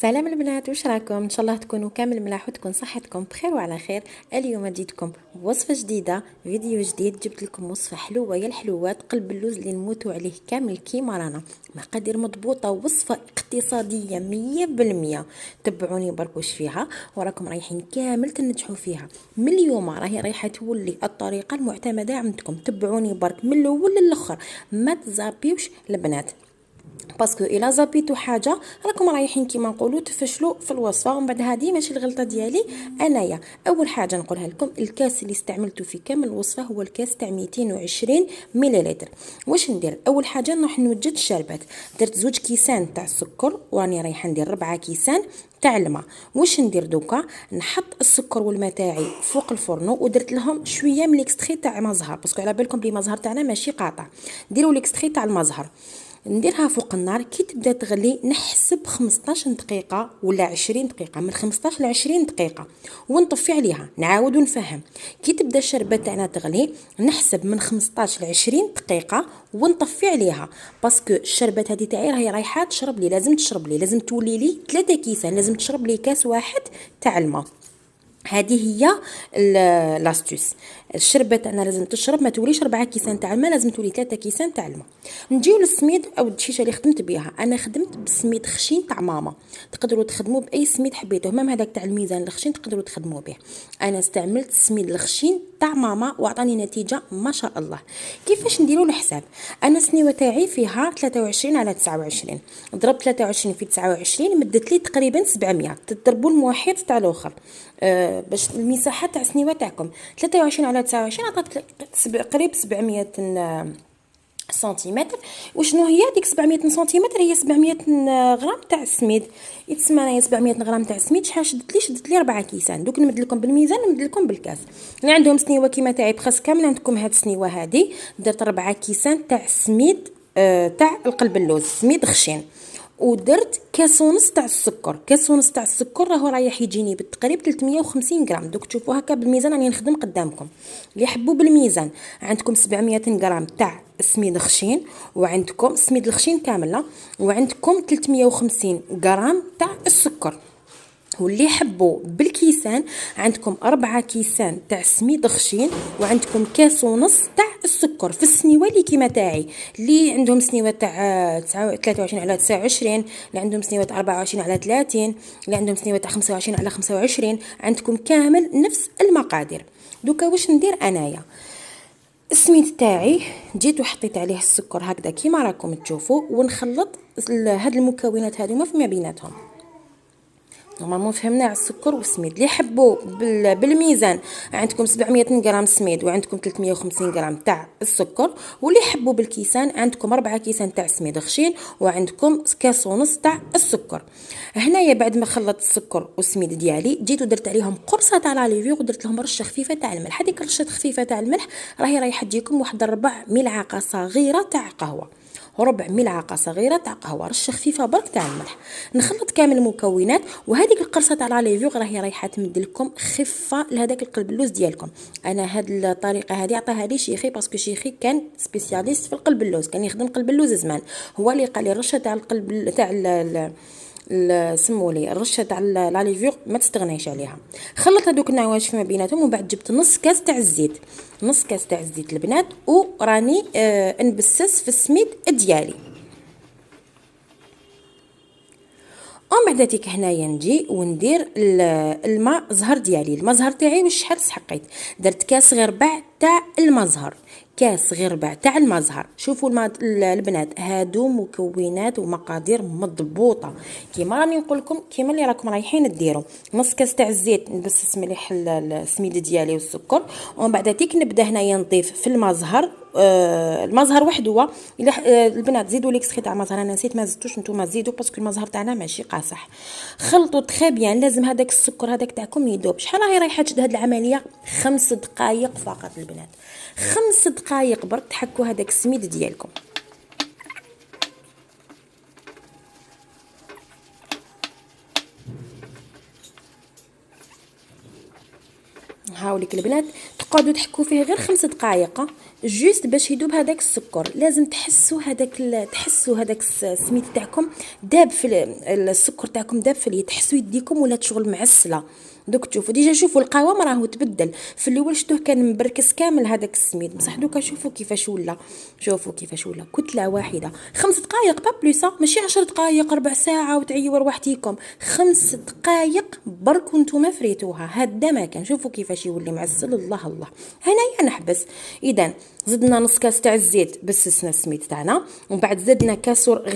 سلام البنات، واش راكم؟ ان شاء الله تكونوا كامل ملاح وتكون صحتكم بخير وعلى خير. اليوم جيتكم بوصفه جديده، فيديو جديد. جبت لكم وصفه حلوه يا الحلوات، قلب اللوز اللي نموتوا عليه كامل كيما رانا. مقادير مضبوطه، وصفه اقتصاديه 100%. تبعوني برك واش فيها، وراكم رايحين كامل تنجحوا فيها. من اليوم راهي رايحه تولي الطريقه المعتمده عندكم. تبعوني برك من الاول للاخر، ما تزابيوش البنات، باسكو الا زابيتو حاجه راكم رايحين كيما نقولوا تفشلوا في الوصفه. ومن بعد هذه ماشي الغلطه ديالي انايا. اول حاجه نقولها لكم، الكاس اللي استعملته في كامل الوصفه هو الكاس تاع 220 مليلتر. واش ندير؟ اول حاجه نروح نوجد الشربات. درت 2 كيسان تاع السكر، وراني رايحه ندير 4 كيسان تاع الماء. واش ندير دوكا؟ نحط السكر والماء تاعي فوق الفرن، ودرت لهم شويه من الاكستري تاع مزهر، باسكو على بالكم بلي مزهر تاعنا ماشي قاطع. ديروا الاكستري تاع المزهر، نديرها فوق النار. كي تبدا تغلي نحسب 15 دقيقه ولا 20 دقيقه، من 15 ل 20 دقيقه، ونطفي عليها. نعاود ونفهم، كي تبدا الشربه تاعنا تغلي نحسب من 15 ل 20 دقيقه ونطفي عليها. باسكو الشربات هذه تاعي راهي رايحه تشرب لي، لازم تشرب لي، لازم تولي لي 3 كيسان، لازم تشرب لي كاس واحد تاع الماء. هذه هي لاستوس. الشربه تاعنا لازم تشرب، ما توليش 4 كيسان تاع الماء، لازم تولي 3 كيسان تاع الماء. نجيو للسميد او الشيشه اللي خدمت بها. انا خدمت بالسميد خشين تاع ماما، تقدروا تخدموا باي سميد حبيتوه، مام هذاك تاع الميزان الخشين تقدروا تخدموا به. انا استعملت السميد الخشين تاع ماما واعطاني نتيجه ما شاء الله. كيفاش نديروا الحساب؟ انا السنيوه تاعي فيها 23 على 29، ضربت 23 في 29 مدت لي تقريبا 700. تضربوا المحيط تاع الاخر باش المساحه تاع السنيوه تاعكم. 23 على 29 عطات قريب 700 سنتيمتر. وشنو هي ديك 700 سنتيمتر؟ هي 700 غرام تاع السميد. يتسمى انايا 700 غرام تاع السميد. شحال شدت لي 4 كيسان. دوك نمد لكم بالميزان ونمد لكم بالكاس. اللي عندهم سنيوه كيما تاعي بخاص كامل عندكم هاد السنيوه هذه، درت 4 كيسان تاع السميد تاع القلب اللوز، سميد خشين. ودرت كاس ونص تاع السكر. كاس ونص تاع السكر راهو رايح يجيني بالتقريب 350 غرام. دوك تشوفوا هكا بالميزان راني نخدم قدامكم. اللي يحبوا بالميزان، عندكم 700 غرام تاع السميد خشين، وعندكم السميد الخشين كامله، وعندكم 350 غرام تاع السكر. واللي يحبوا بالكيسان، عندكم 4 كيسان تاع سميد خشين، وعندكم كاس ونص تاع السكر في السنيوه اللي كيما تاعي. اللي عندهم سنيوه تاع 23 على 29، اللي عندهم سنيوه 24 على 30، اللي عندهم سنيوه تاع 25 على 25، عندكم كامل نفس المقادير. دوكا واش ندير انايا؟ السميد تاعي جيت وحطيت عليه السكر هكذا كيما راكم تشوفوا، ونخلط هاد المكونات هذوما فيما بيناتهم. نورمالمون فهمنا على السكر والسميد. اللي يحبوا بالميزان، عندكم 700 غرام سميد وعندكم 350 غرام تاع السكر. واللي يحبوا بالكيسان، عندكم 4 كيسان تاع سميد خشين، وعندكم كاس ونص تاع السكر. هنايا بعد ما خلطت السكر والسميد ديالي، جيت ودرت عليهم قرصه تاع لاليفيغ، ودرت لهم رشه خفيفه تاع الملح. هذيك الرشه خفيفه تاع الملح راهي رايحه تجيكم واحد 4 ملعقه صغيره تاع قهوه، 4 ملعقه صغيره تاع قهوه، رشه خفيفه برك تاع الملح. نخلط كامل المكونات، وهذيك القرصه تاع لاليفيغ راهي رايحه تمد لكم خفه لهذاك القلب اللوز ديالكم. انا هاد الطريقه هذه عطاها لي شيخي، باسكو شيخي كان سبيسياليست في القلب اللوز، كان يخدم قلب اللوز زمان. هو اللي قال لي الرشه تاع القلب تاع سموا لي الرشه تاع لاليفيغ ما تستغنيش عليها. خلط هذوك النعواج فيما بيناتهم، ومن بعد جبت نص كاس تاع الزيت، نص كاس تاع الزيت البنات، وراني نبسس في السميد ديالي. ومن بعد تيك هنايا نجي وندير الماء زهر ديالي. الماء زهر تاعي واش شحال سحقيت؟ درت كاس غير ربع تاع الماء زهر، كاس غير ربع تاع الماء زهر. شوفوا البنات، هادو مكونات ومقادير مضبوطه كيما راني نقول لكم، كيما اللي راكم رايحين ديروا. نص كاس تاع الزيت نبسس مليح السميد ديالي والسكر. ومن بعد تيك نبدا هنايا نضيف في الماء زهر المزهر واحد هو. الا البنات زيدوا ليكستري تاع المزهر، انا نسيت ما زدتوش نتوما زيدوا، باسكو المزهر تاعنا ماشي قاصح. خلطوا تري بيان، لازم هذاك السكر هذاك تاعكم يذوب. شحال راهي رايحه تشد هذه العمليه؟ 5 دقائق فقط البنات، 5 دقائق برك تحكوا هذاك السميد ديالكم. هاوليك البنات، تقعدوا تحكوا فيه غير 5 دقائق جوست باش يذوب هذاك السكر. لازم تحسوا هذاك السميد تاعكم داب في السكر تاعكم داب في اليد، تحسوا يديكم ولات شغل معسله. دوك تشوفوا ديجا، شوفوا القوام راهو تبدل. في الاول شفتوه كان مبركس كامل هذاك السميد، بصح دوكا شوفوا كيفاش ولا، شوفوا كيفاش ولا كتله واحده. 5 دقائق با بلوسا، ماشي 10 دقائق ربع ساعه وتعيوا روحتيكم. 5 دقائق برك وانتم فريتوها. هدا ما كان. شوفوا كيفاش يولي معسل. الله الله. هنايا نحبس. اذا زدنا نص كاس تاع الزيت بسسنا السميد تاعنا، ومن بعد زدنا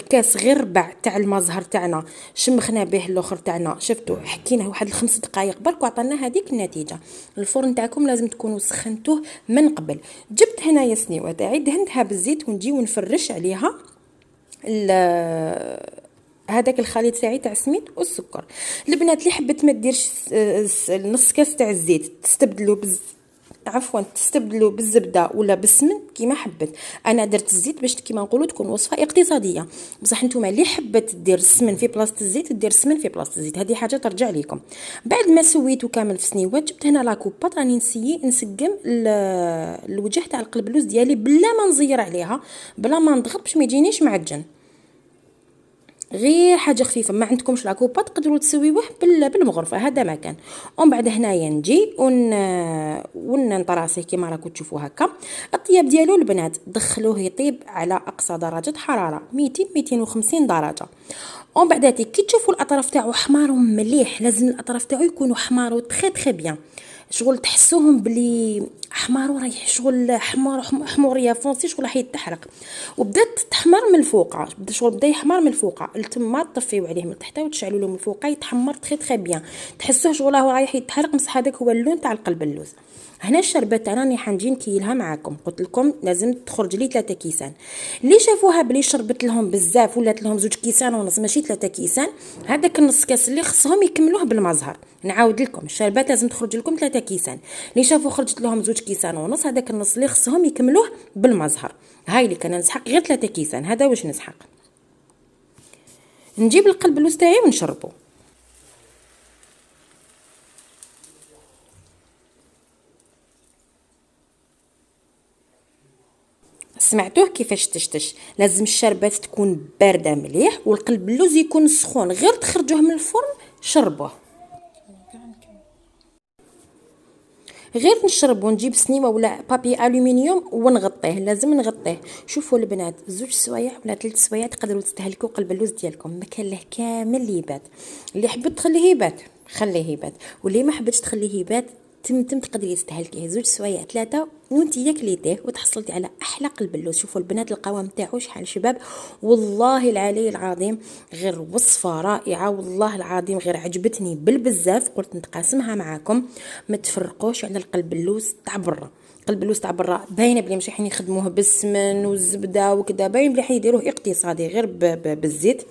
كاس غير ربع تاع المزهر تاعنا، شمخنا به الاخر تاعنا. شفتوا حكيناه واحد 5 دقائق برك وعطانا هذيك النتيجه. الفرن تاعكم لازم تكونوا سخنتوه من قبل. جبت هنايا سنيوه تاعي دهنتها بالزيت ونجي ونفرش عليها هذاك الخليط تاعي تاع السميد والسكر. البنات اللي حبت ما ديرش نص كاس تاع الزيت، تستبدلوا بالزبده ولا بالسمن كيما حبت. انا درت الزيت باش كيما نقولوا تكون وصفه اقتصاديه، بصح نتوما اللي حبت دير السمن في بلاصه الزيت دير السمن في بلاصه الزيت، هذه حاجه ترجع لكم. بعد ما سويته كامل في سنيوات، جبت هنا لاكوبات راني نسقم الوجه تاع القلب اللوز ديالي بلا ما نزير عليها، بلا ما نضغط باش ما يجينيش معجن، غير حاجه خفيفه. ما عندكمش لاكوبا تقدروا تسويوه بالمغرفه. هذا ما كان. ومن بعد هنايا نجي ونطراسيه كيما راكم تشوفوا هكا. الطياب ديالو البنات دخلوه يطيب على اقصى درجه حراره 250 درجه. ومن بعد كي تشوفوا الاطراف تاعو حمار مليح، لازم الاطراف تاعو يكونوا حمار تري بيان، شغل تحسوهم بلي حمار رايح شغل حموريه فونسي، شغل راح يتحرق. وبدات تحمر من الفوق، بدا يحمر من الفوق. التما طفيو عليه من تحت وتشعلوا له من الفوق يتحمر تري بيان، تحسوه شغل رايح يتحرق. بصح هذاك هو اللون تاع القلب اللوز. هنا الشربات تاعنا راني حنجي نكيلها معاكم. قلت لكم لازم تخرج لي 3 كيسان. اللي شافوها بلي شربت لهم بزاف ولات لهم 2 كيسان ونص ماشي 3 كيسان، هذاك النص كاس اللي خصهم يكملوه بالمزهر. نعاود لكم، الشربات لازم تخرج لكم 3 كيسان. اللي شافوا خرجت لهم 2 كيسان ونص، هذاك النص اللي خصهم يكملوه بالمزهر. هاي اللي كان نسحق غير 3 كيسان. هذا واش نسحق. نجيب القلب اللوز تاعي ونشربه. سمعتوه كيفاش تشتش. لازم الشربات تكون بارده مليح والقلب اللوز يكون سخون، غير تخرجوه من الفرن شربوه. غير نشرب ونجيب سنيمه ولا بابي الومنيوم ونغطيه. لازم نغطيه. شوفوا البنات 2 سوايع ولا 3 سوايع تقدروا تستهلكوا قلب اللوز ديالكم. ما كان له كامل يبات. اللي حبت تخليه يبات خليه يبات، واللي ما حبتش تخليه يبات تم تقدري تستهلكيه 2 سوايع 3 وانتي ياكليتيه وتحصلتي على احلى قلب اللوز. شوفوا البنات القوام تاعو شحال شباب. والله العلي العظيم غير وصفه رائعه، والله العظيم غير عجبتني بالبزاف. قلت نتقاسمها معاكم. ما تفرقوش على القلب اللوز تاع برا. قلب اللوز تاع برا باينه بلي ماشي حين يخدموه بالسمن والزبده وكذا، باين بلي حيديروه اقتصادي غير بالزيت.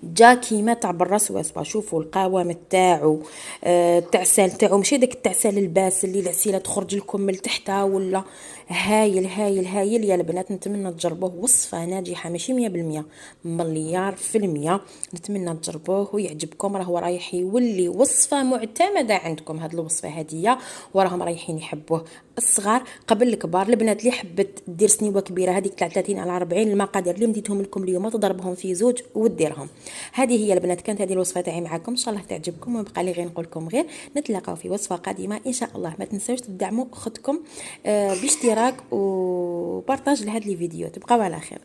جا كيما تاع برا سوا. شوفوا القوام تاعو، التعسال تاعو ماشي داك التعسال الباس اللي العسيله تخرج لكم من تحت، ولا هايل هايل هايل يا البنات. نتمنى تجربوه. وصفه ناجحه ماشي 100%، مليار في المية. نتمنى تجربوه ويعجبكم. راهو رايح يولي وصفه معتمده عندكم. هاد الوصفه هديه وراهم رايحين يحبوه الصغار قبل الكبار. البنات اللي حبت دير سنيوه كبيره هذيك تاع 30 على 40، المقادير اللي مديتهم لكم اليوم تضربهم في 2 وديرهم. هذه هي البنات، كانت هذه الوصفه تاعي معكم. ان شاء الله تعجبكم. وبقى لي غير نقول لكم غير نتلاقاو في وصفه قادمه ان شاء الله. ما تنساوش تدعموا اختكم باشتراك وبارطاج لهذا الفيديو. تبقاو على خير.